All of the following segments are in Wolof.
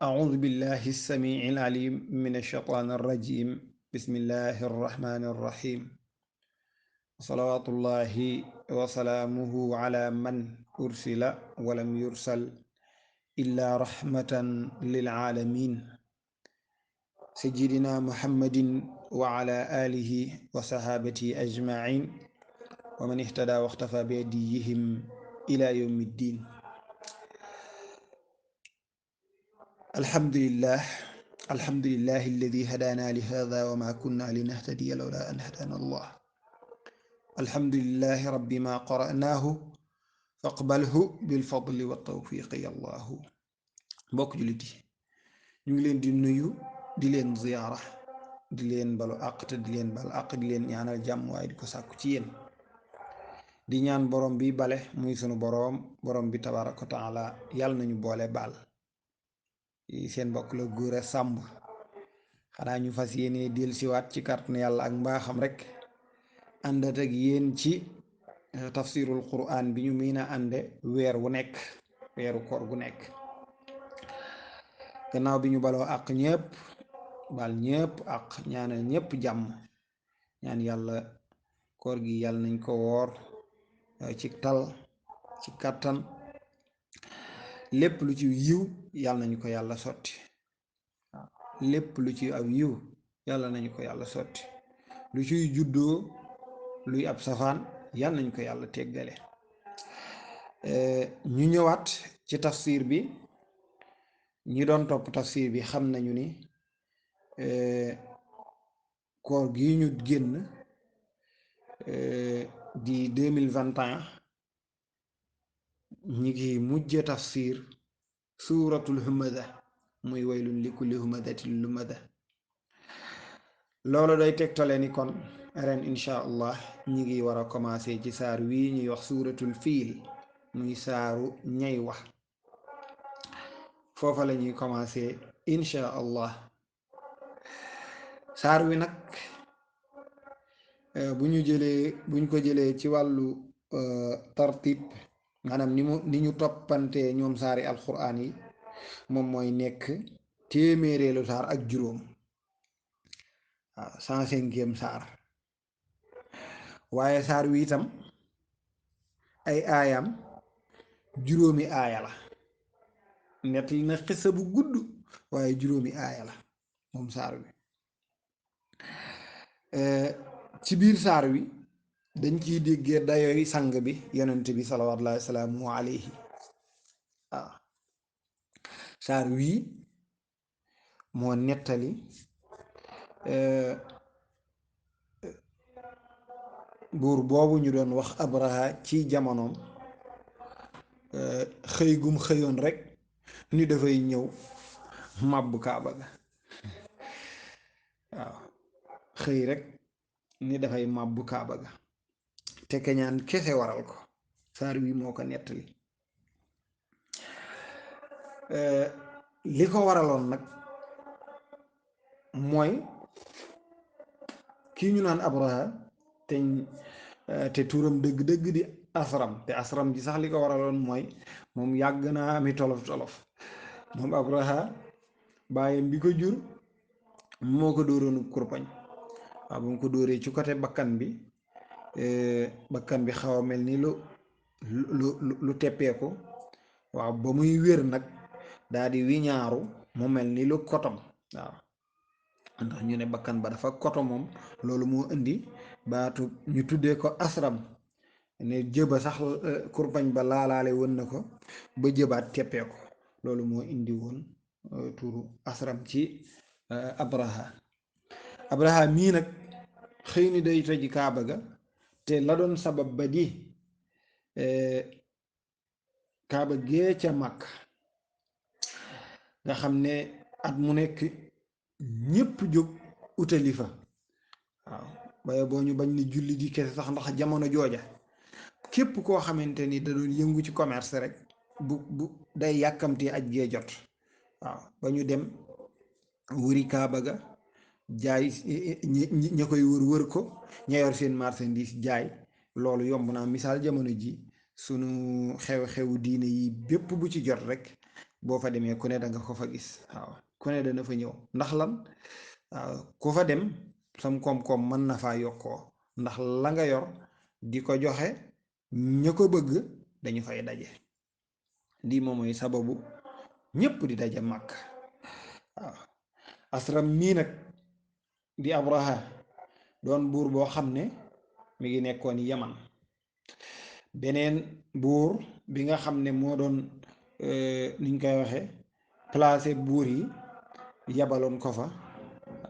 أعوذ بالله السميع العليم من الشيطان الرجيم. بسم الله الرحمن الرحيم. صلوات الله وسلامه على من أرسل ولم يرسل إلا رحمة للعالمين، سيدنا محمد وعلى آله وصحابته أجمعين ومن اهتدى واختفى بهديهم إلى يوم الدين. الحمد لله الذي هدانا لهذا وما كنا لنهتدي لولا أن هدانا الله. الحمد لله رب ما قرأناه فاقبله بالفضل والتوفيق يا الله. mbokk jullit yi ñu ngi leen di nuyu, di leen ziyaara, di leen balu àq te di leen bal àq, di leen ñaanal jàmm waaye di ko sàkku ci yéen, di ñaan borom bi bale muy sunu borom bi tabaaraka wa taala yàlla nañu boole baal. seen mbokk la Gora Samb, xanaa ñu fas yéene dellusiwaat ci kàttanu yàlla ak mbaaxam rek àndat ak yéen ci tafsirul quran bi ñu miin a ànde weer wu nekk, weeru koor gu nekk. gannaaw bi ñu baloo àq ñépp, bal ñépp àq, ñaanal ñépp jàmm, ñaan yàlla koor gi yàlla nañ ko woor ci tal, ci kàttan, lépp lu ci yiw yàlla nañu ko yàlla sotti. lépp lu ci aw yiw yàlla nañu ko yàlla sotti, lu ciy juddoo luy ab safaan yàlla nañu ko yàlla teggale. ñu ñëwaat ci tafsir bi. ñi doon topp tafsir bi xam nañu ni koor gi ñu génn di 2021 ñi ngi mujje tafsir suuratul humada, muy waylun li kulli humadatin lumada. loolu day tegtale ni kon ren incha allah ñi ngi war a commencé ci saar wii ñuy wax suuratul fiil, muy saaru ñay wax. foofa la ñuy commencé incha allah. saar wi nag buñ ko jëlee ci wàllu tartib, maanaam ni ñu toppante ñoom saari alquran yi, moom mooy nekk téeméereelu saar ak juróom, waaw 105e saar. waaye saar wi itam ay aayam juróomi aaya la. nettali na xissa bu gudd waaye juróomi aaya la moom saar wi. ci biir saar wi dañ ciy déggee dayoy sang bi yonent bi salawaatullaahi wa salaamu alayhi. waaw saar wii moo nettali buur boobu ñu doon wax Abraha ci jamonoom, xëy gum xëyoon rek ni dafay ñëw màbb kaaba ga. waaw xëy rek ni dafay màbb kaaba ga, te keñaan kese waral ko. saar wi moo ko nettali. li ko waraloon nag mooy kii ñu naan Abraha te turam dëgg-dëgg di asram, te asram ji sax li ko waraloon mooy moom yàgg naa ami tolof moom Abraha baayam bi ko jur moo ko dóoroonu kurpañ. waaw bu mu ko dóoree ci côté bakkan bi xaw a mel ni lu teppeeku. waaw ba muy wér nag daal di wiñaaru mu mel ni lu kotom. waaw ndax ñu ne bakkan ba dafa koto moom, loolu moo indi baatu ñu tuddee ko asram, ne jëba sax kurpañ ba laalaale woon na ko ba jëbaat teppee ko. loolu moo indi woon turu asram ci Abraha mii nag xëy ni day toji kaaba ga, te la doon sabab ba di kaaba gee ca màkk nga xam ne at mu nekk ñépp jóg utali fa. waaw baye boo ñu bañ ni julli di kese sax, ndax jamono jooja képp koo xamante ni da doon yëngu ci commerce rek bu day yàkkamti aj gee jot. waaw ba ñu dem wëri kaaba ga jaay, ña koy wër ko, ña yor seen marchandise jaay. loolu yomb naa misaal jamono ji sunu xew-xewu diine yi bépp bu ci jot rek boo fa demee ku ne da nga ko fa gis waaw ku ne dana fa ñëw ndax lan waaw ku fa dem sam koom-koom mën na faa yokkoo ndax la nga yor di ko joxe ña ko bëgg dañu fay daje lii moom mooy sababu ñépp di daje màkk waaw asram mii nag di abraha doon buur boo xam ne mi ngi nekkoon yaman beneen buur bi nga xam ne moo doon niñ koy waxe placé buur yi yabaloon ko fa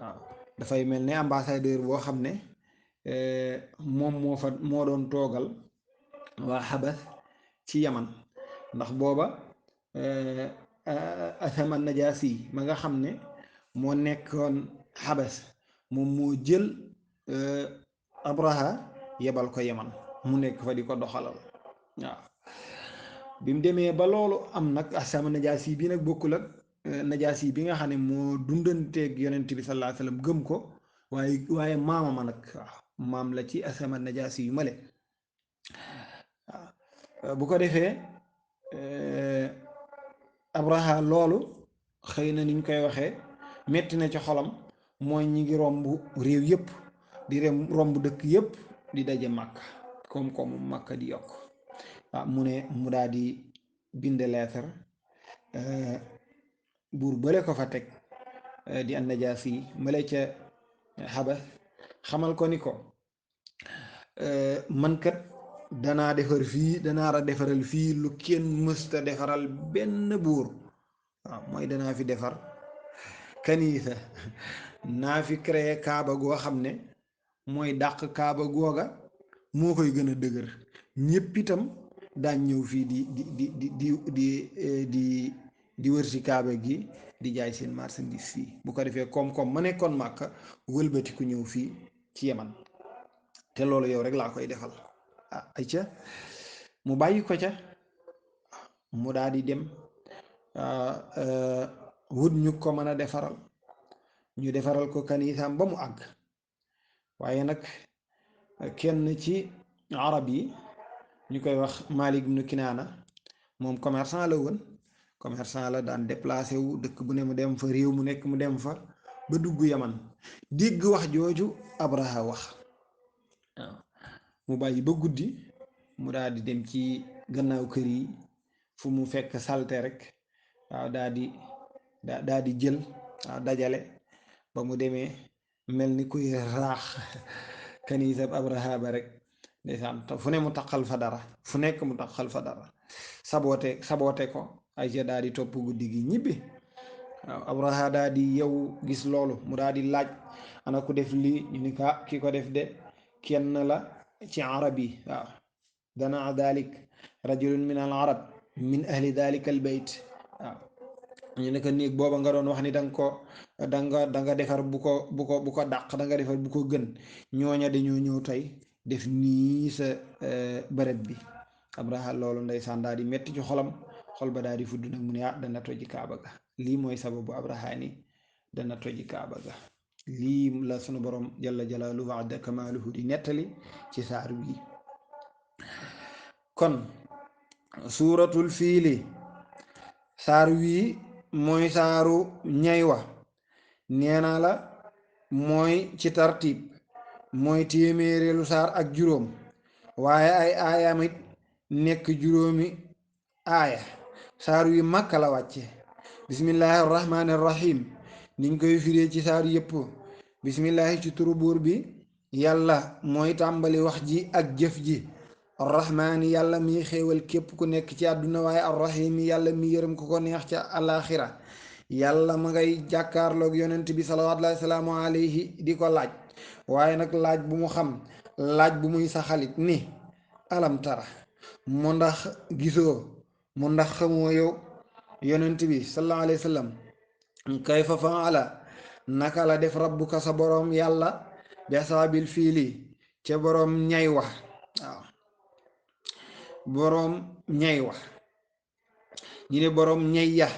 waaw dafay mel ne ambassadeur boo xam ne moom moo doon toogal waa xabas ci yaman ndax booba asama najaasi ma nga xam ne moo nekkoon xabas moom moo jël abraha yebal ko yaman mu nekk fa di ko doxalal waaw bi mu demee ba loolu am nag asama najaasi bi nag bokkul ak najaasi bi nga xam ne moo dundanteeg yonent bi sallallahu alayhi wasallam gëm ko waaye maama ma nag waaw maam la ci asama najaasi yu male waaw bu ko defee abraha loolu xëy na niñ koy waxee metti na ci xolam mooy ñi ngi romb réew yépp di romb dëkk yépp di daje màkk koom-koomu màkk di yokk waaw mu ne mu daal di bind leetar buur bële ko fa teg di an najaasi male ca xabas xamal ko ni ko man kat danaa defar fii danaa defaral fii lu kenn mësta defaral benn buur waaw mooy danaa fi defar kaniisa naa fi créer kaaba goo xam ne mooy dàq kaaba googa moo koy gën a dëgër ñépp itam daañ ñëw fii di wër ci kaaba gi di jaay seen marchandise fii bu ko defee koom-koom ma nekkoon Màkka wëlbati ku ñëw fii ci Yaman te loolu yow rek laa koy defal ah ay ca mu bàyyi ko ca mu daal di dem wut ñu ko mën a defaral ñu defaral ko kanisaam ba mu àgg waaye nag kenn ci arab yi ñu koy wax Malik ibn Kinaana moom commerçant la woon commerçant la daan déplacé wu dëkk bu ne mu dem fa réew mu nekk mu dem fa ba dugg Yaman dégg wax jooju Abraha wax waaw mu bàyyi ba guddi mu daal di dem ci gannaaw kër yi fu mu fekk salte rek waaw daal di jël waaw dajale ba mu demee mel ni kuy raax kanisab Abraha ba rek ndeysaan fu ne mu taqal fa dara fu nekk mu taqal fa dara saboote ko ay ca daal di topp guddi gi ñibbi waaw Abraha daal di yow gis loolu mu daal di laaj ana ku def lii ñu ni ka ki ko def de kenn la ci arab yi waaw dana dalik rajulun min al arab min ahli dalika al bayt waaw ñu ne ko néeg booba nga doon wax ni da nga defar bu ko dàq da nga defar bu ko gën ñooña dañoo ñëw tey def nii sa bërëb bi Abraha loolu ndeysaan daal di metti ci xolam xol ba daal di fudd nag mu ne ah dana toji kaaba ga lii mooy sababu Abraha ni dana toji kaaba ga lii la sunu borom jalla jalaaluhu wa adda kamaaluhu di nettali ci saar wi kon suuratul fiili saar wii mooy saaru ñay wa nee naa la mooy ci tartib mooy téeméereelu saar ak juróom waaye ay aayamit nekk juróomi aaya saar wi Makka la wàcce bismillahi arrahmani arrahim niñ koy firee ci saar yépp bismillahi ci turu buur bi yàlla mooy tàmbali wax ji ak jëf ji arrahmaani yàlla mi xéewal képp ku nekk ci àdduna waaye arrahimi yàlla mi yërëm ku ko neex ca alaxira yàlla ma ngay jàkkaarloog yonent bi salawaatullaahi salaamu alayhi di ko laaj waaye nag laaj bu mu xam laaj bu muy saxalit ni alam tara mu ndax gisoo mu ndax xamoo yow yonent bi sallallahu alayhi wa sallam kayfa faala naka la def rabbuka sa boroom yàlla bi asaabil fiili ca boroom ñay wax waaw boroom ñay wax ñi ne boroom ñay ya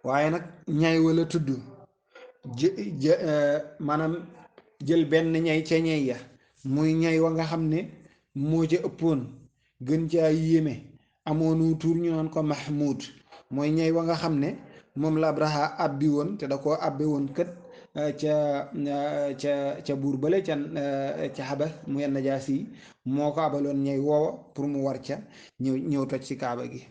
waaye nag ñay wala tudd maanaam jël benn ñay ca ñay ya muy ñay wa nga xam ne moo ca ëppoon gën caa yéeme amoonu tur ñu naan ko Mahmoud, mooy ñay wa nga xam ne moom la Abraha abbi woon te da koo abbe woon kët ca buur bale ca xabas mu yenn jaas yi moo ko abaloon ñay woowa pour mu war ca ñëw toj ci kaaba gi.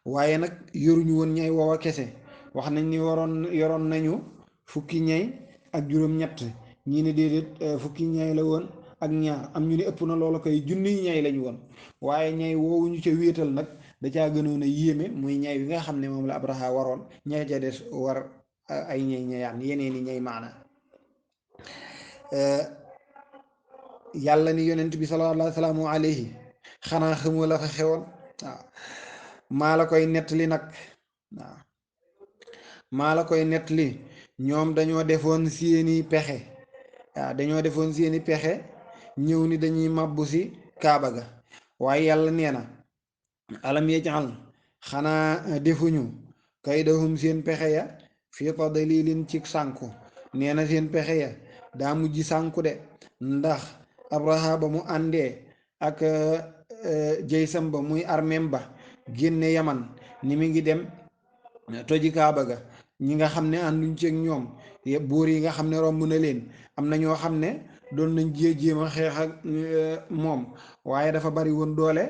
waaye nag yoruñu woon ñay woowa kese, wax nañ ni yoroon nañu fukki ñay ak juróom-ñett, ñii ne déedéet fukki ñay la woon ak ñaar, am ñu ne ëpp na loolu koy junniy ñay lañu woon. waaye ñay woowuñu ca wéetal nag da caa gënoon a yéeme muy ñay wi nga xam ne moom la Abraha waroon, ña ca des war ay ñay ñayaan yeneen i ñay maana. yàlla ni yonent bi sallallahu alayhi xanaa xamoo la fa xewoon. waaw maa la koy nettali nag. waaw maa la koy nettali, ñoom dañoo defoon seeni pexe. waaw dañoo defoon seeni pexe ñëw ni dañuy màbbu si kaaba ga, waaye yàlla nee na alam yajal xanaa defuñu kaydahum seen pexe ya fii tadlilin ci sànku. nee na seen pexe ya daa mujj sànku de, ndax Abraha ba mu àndee ak jaysam ba muy armeem ba génne yaman ni mi ngi dem toji kaaba ga, ñi nga xam ne ànduñ ceeg ñoom buur yi nga xam ne romb na leen, am na ñoo xam ne doon nañ jéem a xeex ak moom, waaye dafa bari woon doole,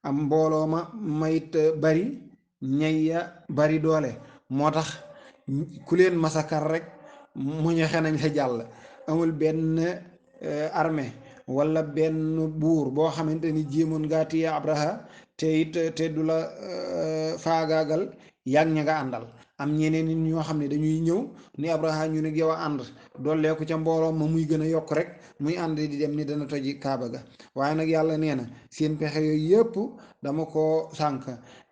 am mbooloo ma mayit bari ñay ya bari doole, moo tax ku leen masakar rek mu ñexe nañ la jàll. amul benn armée wala benn buur boo xamante ni jéemoon ngaa téye Abraha te du la faagaagal yàgg ña nga àndal. am ñeneen nit ñoo xam ne dañuy ñëw ni Abraha ñu ne yow a ànd dolleeku ca mbooloo ma muy gën a yokk rek muy ànd di dem ni dana toji kaaba ga. waaye nag yàlla nee na seen pexe yooyu yëpp dama ko sànk.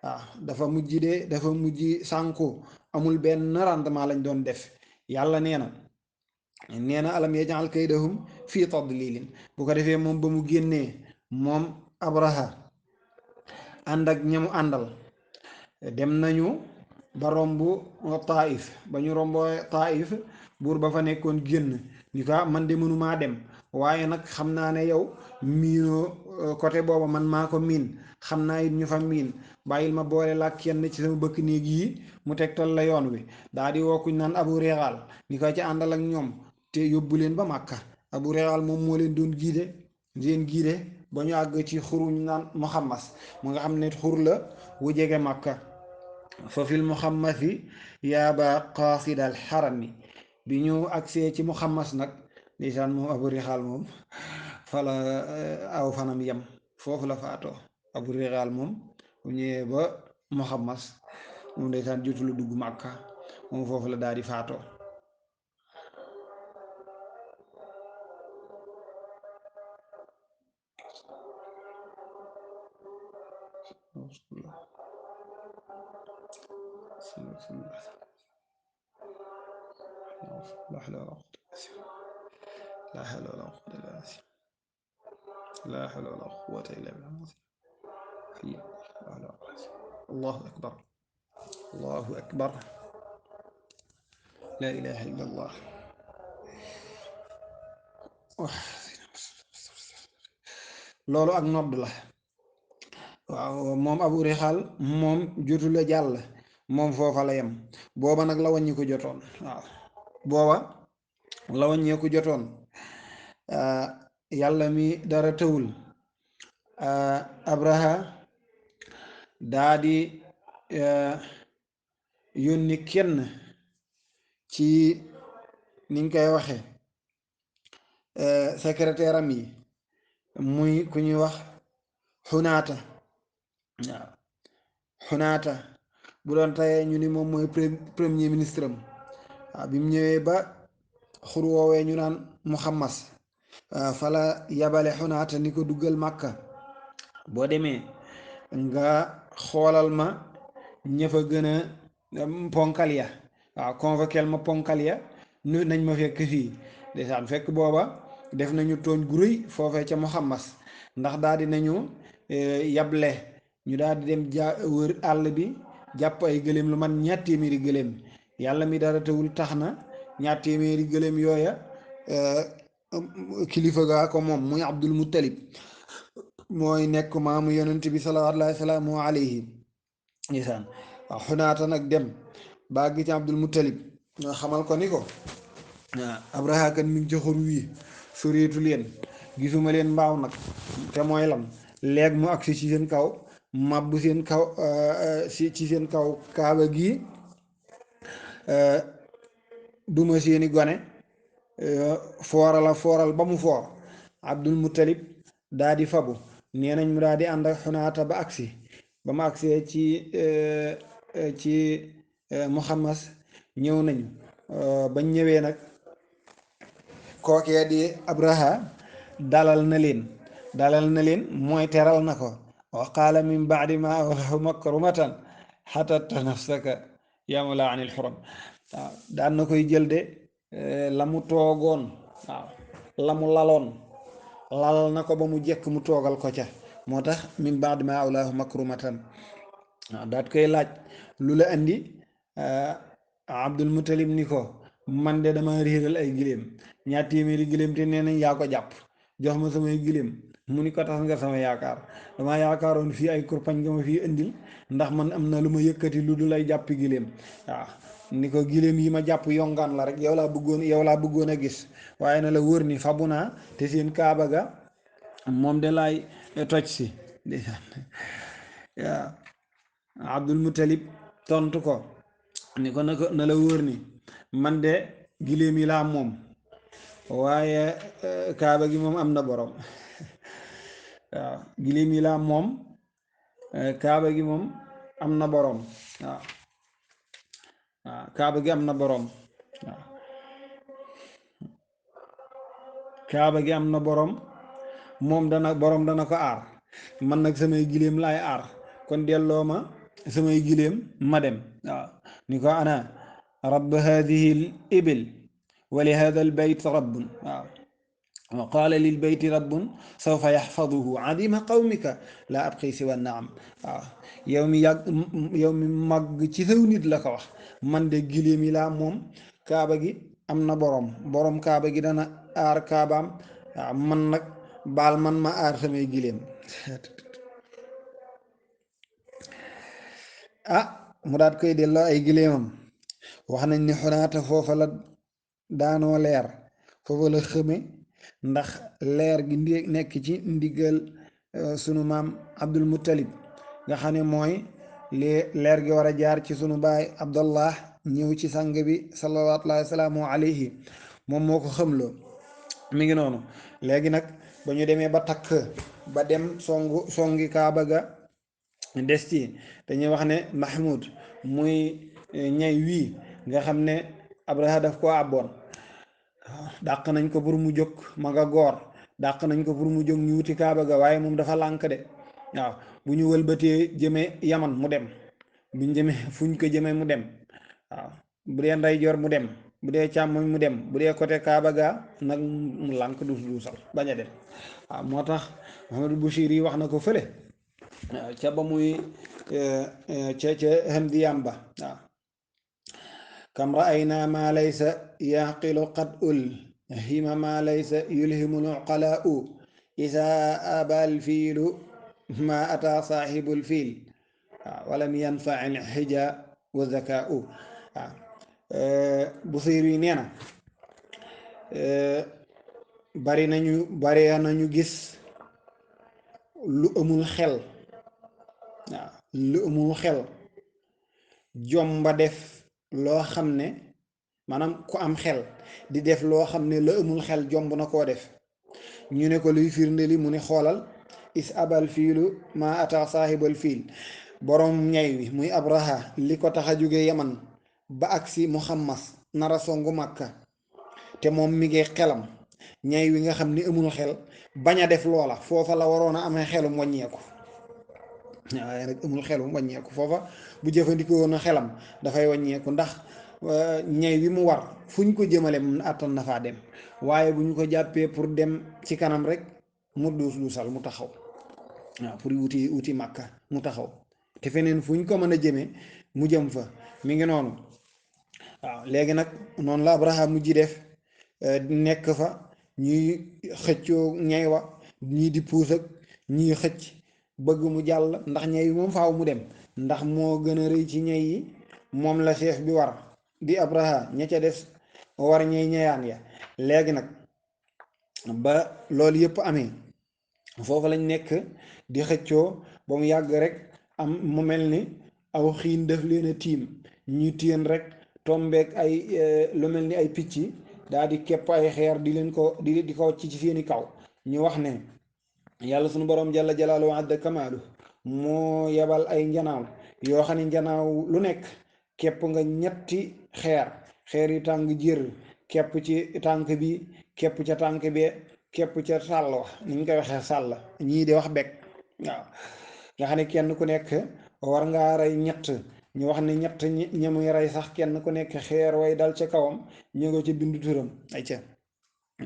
waaw dafa mujj sànku, amul benn rendement lañ doon def. yàlla nee na alam yaj'al kaydahum fii tadlilin. bu ko defee moom ba mu génnee moom Abraha ànd ak ñamu àndal dem nañu ba romb Taif. ba ñu romboo Taif, buur ba fa nekkoon génn ni ko man de mënumaa dem, waaye nag xam naa ne yow miinoo côté booba, man maa ko miin, xam naa it ñu fa miin, bàyyil ma boole laa kenn ci sama bëkk néeg yi mu tegtal la yoon wi. daa di woo kuñ naan Abu Reexaal ni ko ci àndal ak ñoom te yóbbu leen ba Màkka. Abu Reexaal moom moo leen doon giide ba ñu àgg ci xuru ñu naan Muxammas, mu nga xam ne xur la wu jege Màkka. fa fil Muxammasi yaaba qaasidal xarami. bi ñu agsee ci Muxammas nag ndeysaan moom Abu Reexaal moom fala aw fanam yem, foofu la faatoo. Abu Reexaal moom bu ñëwee ba Muxammas moom ndeysaan jotu la dugg Màkka, moom foofu la daal di faatoo. laa hawla wala quwwata illa billah. allahu akbar, allahu akbar, laa ilaha illa allah. loolu ak nodd la. waaw moom Abu Rixaal moom jotu la jàll, moom foofa la yem. booba nag la wàññi ko jotoon. waaw booba la wàññeeku jotoon. yàlla mi dara tëwul, Abraha daa di yónni kenn ci niñ koy waxe secrétaire am yi, muy ku ñuy wax xunaata. waaw xunaata bu doon tayee ñu ni moom mooy premier ministre am. waaw bi mu ñëwee ba xur woowee ñu naan Muxammas, fala yabale xunaata ni ko duggal Màkka, boo demee nga xoolal ma ña fa gën a ponkal ya. waaw convoqueel ma ponkal ya nu nañ ma fekk fii. ndeysaan fekk booba def nañu tooñ gu rëy foofee ca Muxammas, ndax daal di nañu yable ñu daal di dem wër àll bi jàpp ay gëléem lu man 200 gëléem. yàlla mi dara tewul tax na 200 gëléem yooya kilifa gaa ko moom muy Abdul Muttalib mooy nekk maamu yonent bi salawaatullaahi salaamu alayhi isaan waaw xunaata nag dem baa gi ci Abdul Muttalib nga xamal ko ni ko waaw Abraha kan mi ngi ci xur wii soreetu leen gisuma leen mbaaw nag te mooy lam léegi mu agsi ci seen kaw mabbu seen kaw ci seen kaw kaaba gii duma seeni gone fooral ba mu foor Abdul Muttalib daa di fabu nee nañ mu daa di ànd ak xunaata ba agsi ba mu agsee ci Muhammad ñëw nañu bañ ñëwee nag kookee di Abraha dalal na leen mooy teral na ko wa qaala min baadi ma awlahu makrumatan xatatta nafsaka yamula anil xuram waaw daan na koy jël de la mu toogoon waaw la mu laloon lalal na ko ba mu jekk mu toogal ko ca moo tax min baadi ma awlahu makrumatan waaw daat koy laaj lu la andi Abdul Muttalib ni ko man de dama réeral ay giléem ñaar téeméeri giléem te nee nañ yaa ko jàpp jox ma samay giléem mu ni ko tas nga sama yaakaar dama yaakaaroon fii ay kurpañ nga ma fii indil ndax man am na lu ma yëkkati lu dul ay jàppi giléem waaw ni ko giléem yi ma jàpp yongaan la rek yow laa bëggoon a gis waaye na la wóor ni fabu naa te seen kaaba ga moom de laay toj si waaw Abdul Muttalib tontu ko ni ko na la wóor ni man de giléem yi laa moom waaye kaaba gi moom am na borom waaw giléem yi laa moom kaaba gi moom am na borom waaw kaaba gi am na borom waaw kaaba gi am na borom moom dana ko aar man nag samay giléem laay aar kon delloo ma samay giléem ma dem waaw ni ko ana rabb hadihi l ibil wa li hada al bayt rabbun waaw wa qaala lil bayti rabbun sawfa yaxfaduhu adima qawmika laa abqi siwa naam waaw yow mi màgg ci saw nit la ko wax man de giléem yi laa moom kaaba gi am na borom kaaba gi dana aar kaabaam waaw man nag baal man ma aar samay giléem mu daat koy delloo ay giléemam wax nañ ni xunaata foofa la daanoo leer foofa la xëme ndax leer gi nekk ci ndigal sunu maam Abdul Muttalib nga xam ne mooy leer gi war a jaar ci sunu baay Abdallah ñëw ci sang bi sallallahu salaamu alayhi moom moo ko xamloo mi ngi noonu léegi nag ba ñu demee ba takk ba dem songi kaaba ga des ci dañuy wax ne Mahmoud muy ñay wii nga xam ne Abraha daf ko àbboon dàq nañ ko pour mu jóg ma nga goor dàq nañ ko pour mu jóg ñu wuti kaaba ga waaye moom dafa lànk de waaw bu ñu wëlbatee jëmee yaman mu dem buñ jëmee fuñ ko jëmee mu dem waaw bu dee ndeyjoor mu dem bu dee càmmoñ mu dem bu dee côté kaaba ga nag mu lànk duusal bañ a dem waaw moo tax Muhammadu Bachir yi wax na ko fële ca ba muy ca Hamdiyam ba waaw kam ra'ayna ma laysa yaqilu qad hima ma laysa yulhimu luqalaa'u isa abal fiilu ma ata saaxibul fiil walam yanfaci lxija wa zakaa'u Busiri yi nee na bari nañu gis lu amul xel jomba def loo xam ne maanaam ku am xel di def loo xam ne la amul xel jomb na koo def ñu ne ko luy firnde li mu ne xoolal is abal fiilu ma ata saahibal fiil borom ñay wi muy Abraha li ko tax a jóge Yaman ba agsi Muhammad nara songu Makka te moom mi ngi xelam ñay wi nga xam ni amul xel bañ a def loola foofa la waroon a amee xelum wàññeeku waaye nag amul xelum wàññeeku foofa bu jëfandikoo na xelam dafay wàññeeku ndax ñay wi mu war fu ñu ko jëmale mun àttan na faa dem waaye bu ñu ko jàppee pour dem ci kanam rek mu duusal mu taxaw waaw pour wuti Makka mu taxaw te feneen fu ñu ko mën a jëmee mu jëm fa mi ngi noonu waaw léegi nag noonu la Abraham mujj def nekk fa ñuy xëccoo ñay wa ñii di puus ak ñii xëcc bëgg mu jàll ndax ñay yi moom faaw mu dem ndax moo gën a rëy ci ñay yi, moom la chef bi war di Abraha, ña ca des war ñay ñeyaan ya. léegi nag ba loolu yëpp amee foofu lañ nekk di xëccoo ba mu yàgg rek am mu mel ni aw xiin def leen a tiim ñu téen rek tombeek ay lu mel ni ay picc daal di képp ay xeer di leen ko di ko ci seeni kaw. ñu wax ne yàlla sunu borom jalla jalaalu wa adda kamaalu moo yebal ay njanaaw yoo xam ne njanaaw lu nekk képp nga ñetti xeer yu tàng jër képp ci tànk bi, képp ca tànk bi, képp ca sàll wax ni ñu koy waxee sàll, ñii di wax bekk. waaw nga xam ne kenn ku nekk war ngaa rey ñett. ñu wax ne ñett ñi muy rey sax kenn ku nekk xeer way dal ca kawam ñu nga ca bindu turam ay ca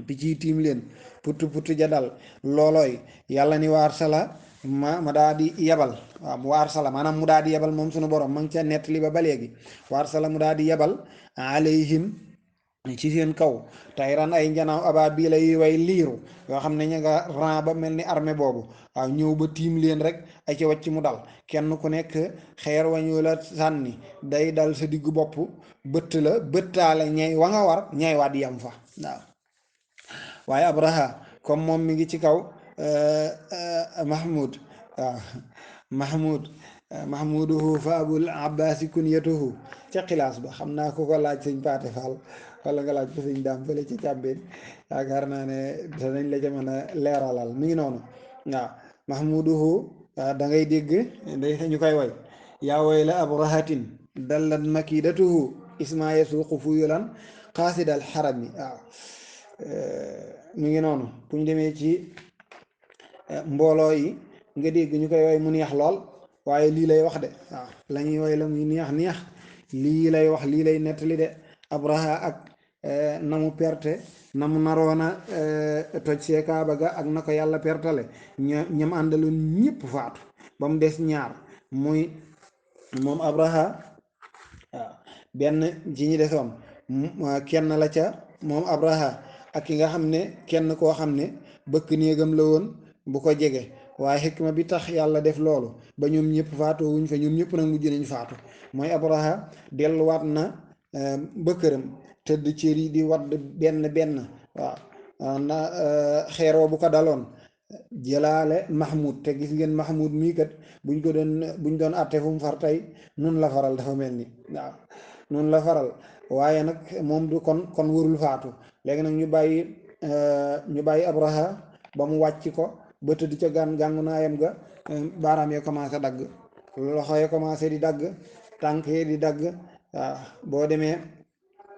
picc yi tiim leen putt ja dal loolooy yàlla ni waar sala ma daa di yebal. waaw mu waar sala maanaam mu daa di yebal moom sunu borom ma ngi ca nettali ba léegi. waar sala mu daa di yebal alayhim ci seen kaw tayran ay njanaaw abaabila yi way liiru yoo xam ne ña nga ran ba mel ni armée boobu. waaw ñëw ba tiim leen rek ay ci wàcc mu dal kenn ku nekk xeer wañu la sànni day dal sa diggu bopp bëtt la bëttaale ñay wa nga war ñay waa di yam fa. waaw waaye Abraha comme moom mi ngi ci kaw Mahmoud. waaw Mahmuduhu fa abul abbasi kunyatuhu ca xilaas ba xam naa ko laaj sëñ Paate Fall wala nga laaj ko sëñ daam fële ci càmbeen yaakaar naa ne danañ la ca mën a leeralal mi ngi noonu. waaw Mahmuduhu da ngay dégg ñu koy way yaa way la abrahatin dallat makidatuhu isma yasuqu fuyulan xaasidal xarami. waaw mi ngi noonu buñ demee ci mbooloo yi nga dégg ñu koy way mu neex lool waaye lii lay wax de. waaw la ñuy way la muy neex lii lay wax, lii lay nettali de. Abraha ak na mu perte, na mu naroona toj see kaaba ga ak na ko yàlla pertale ñam àndaloon ñëpp faatu ba mu des ñaar muy moom Abraha. waaw benn ci ñi desoon kenn la ca moom Abraha ak ki nga xam ne kenn koo xam ne bëkk néegam la woon bu ko jege. waaye xikma bi tax yàlla def loolu ba ñoom ñëpp faatoo wuñ fa, ñoom ñëpp nag mujj nañ faatu mooy Abraha delluwaat na ba këram tëdd cër yi di wadd benn. waaw na xeeroo bu ko daloon jëlaale Mahmoud te gis ngeen Mahmoud mii kat buñ doon àtte fu mu far tey nun la faral dafa mel ni. waaw nun la faral waaye nag moom du kon warul faatu. léegi nag ñu bàyyi Abraha ba mu wàcc ko ba tëdd ca gàngu naayam ga, baaraam ya commencé dagg, loxo ya commencé di dagg, tànk yi di dagg. waaw boo demee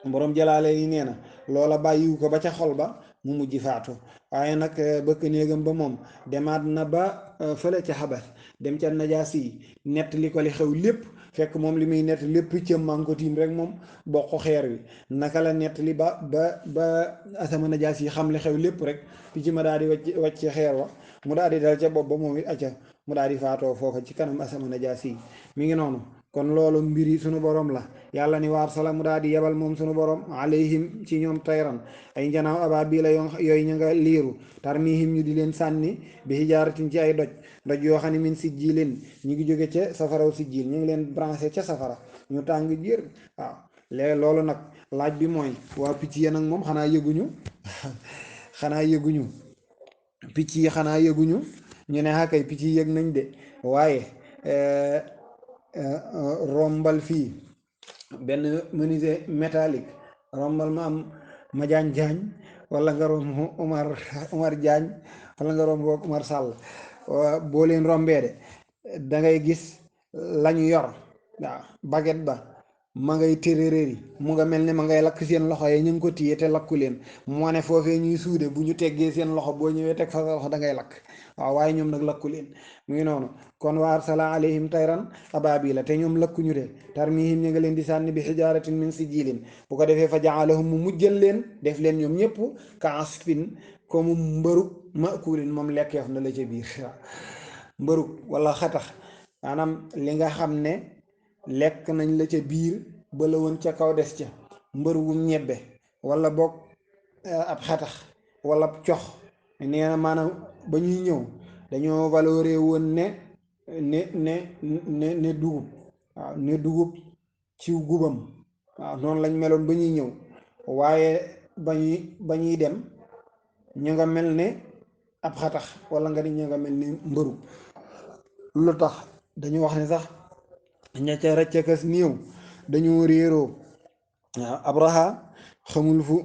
borom jalaale yi nee na loola bàyyiwu ko ba ca xol ba mu mujj faatu. waaye nag bëkk néegam ba moom demaat na ba fële ca xabas dem ca najaas yi nett li ko li xew lépp fekk moom li muy nett lépp cëm maa ngi ko tiim rek moom bokk xeer wi naka la nett li ba asama najaas yi xam li xew lépp rek picc ma daal di wàcc xeer wa mu daal di dal ca bopp ba moom it acca mu daal di faatoo foofa ci kanam asama najaas yi. mi ngi noonu kon loolu mbiri sunu borom la. yàlla ni waar sala mu daal di yebal moom sunu borom alayhim ci ñoom tayran ay njanaaw abaabila yooyu ñu nga liiru tarmihim ñu di leen sànni bi hijaaratin ci ay doj yoo xam ne min sijjiilin ñu ngi jóge ca safaraw sijjiil ñu ngi leen branché ca safara ñu tàng jër. waaw léegi loolu nag laaj bi mooy waa picc yi nag moom xanaa yëguñu picc yi xanaa yëguñu ñu ne kay picc yi yëg nañ de waaye rombal fii benn menuisier métallique rombal ma am ma jaañ wala nga romb Umar Jaañ wala nga romb Umar Sàll boo leen rombee de dangay gis lañu yor. waaw baguette ba ma ngay téréréeri mu nga mel ne ma ngay lakk seen loxo yi ñu ngi ko téye te lakku leen moo ne foofee ñuy suude bu ñu teggee seen loxo boo ñëwee teg fa sa loxo dangay lakk. waaw waaye ñoom nag lakku leen mu ngi noonu. kon wa arsala alayhim tayran abaabila te ñoom lakkuñu de tarmihim ñu nga leen di sànni bi xijaaratin min sijilin bu ko defee fa jaalahum mu mujjal leen def leen ñoom ñëpp ka asfin comme mbërug makulin moom lekkeef na la ca biir. waaw mbërug wala xatax maanaam li nga xam ne lekk nañ la ca biir ba la woon ca kaw des ca mbërugum ñebbe wala boog ab xatax wala cox nee na maanaam ba ñuy ñëw dañoo valoré woon ne dugub, waaw ne dugub ciw gubam, waaw noonu lañ meloon ba ñuy ñëw. waaye ba ñuy dem ñu nga mel ne ab xatax, wala nga ni ñu nga mel ni mbëru. lu tax dañu wax ne sax ña ca raccakas néew dañoo réeroo. waaw abraha xamul fu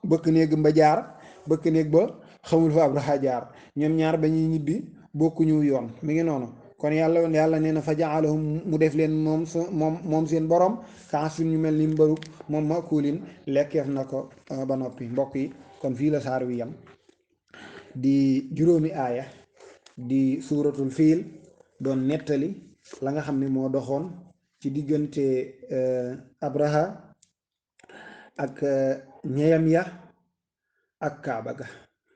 bëkk néeg ba jaar, bëkk néeg ba xamul fu abraha jaar. ñoom ñaar ba ñuy ñibbi bokkuñu yoon. mi ngi noonu. kon yàlla nee na fa jaalahum mu def leen moom seen borom kaasfin ñu mel ni mbarug moom makulin lekkeef na ko ba noppi. mbokk yi kon fii la saar wi yam, di juróomi aaya, di suuratul fiil, doon nettali la nga xam ne moo doxoon ci diggante abraha ak ñeyam ya ak kaaba ga.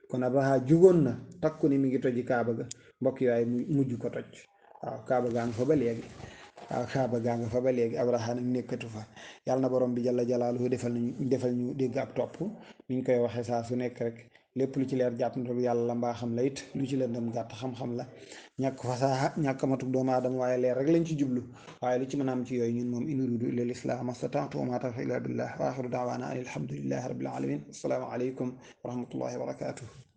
kon abraha jugoon na takku ni mi ngi toji kaaba ga, mbokk yi, waaye mujj ko toj. waaw kaaba gaa nga fa ba léegi. waaw kaaba gaa nga fa ba léegi, abraha nag nekkatu fa. yàlla na borom bi jalla jalaaluhu defal ñu dégg ak topp. ni ñu koy waxee saa su nekk rek, lépp lu ci leer jàpp na yàlla la mbaa xam la it, lu ci leen dem gàtt xam-xam la, ñàkk fasaaxa ñàkk matuk doomu aadama, waaye leer rek lañ ci jublu. waaye lu ci mën a am ci yooyu ñun moom in uridu illa al islaah mastata'tu wa ma tawfiqi illa billah wa axiru daawaana an alhamdulillahi rabbil alamin. assalaamu aleykum wa rahmatullahi wa barakatuh.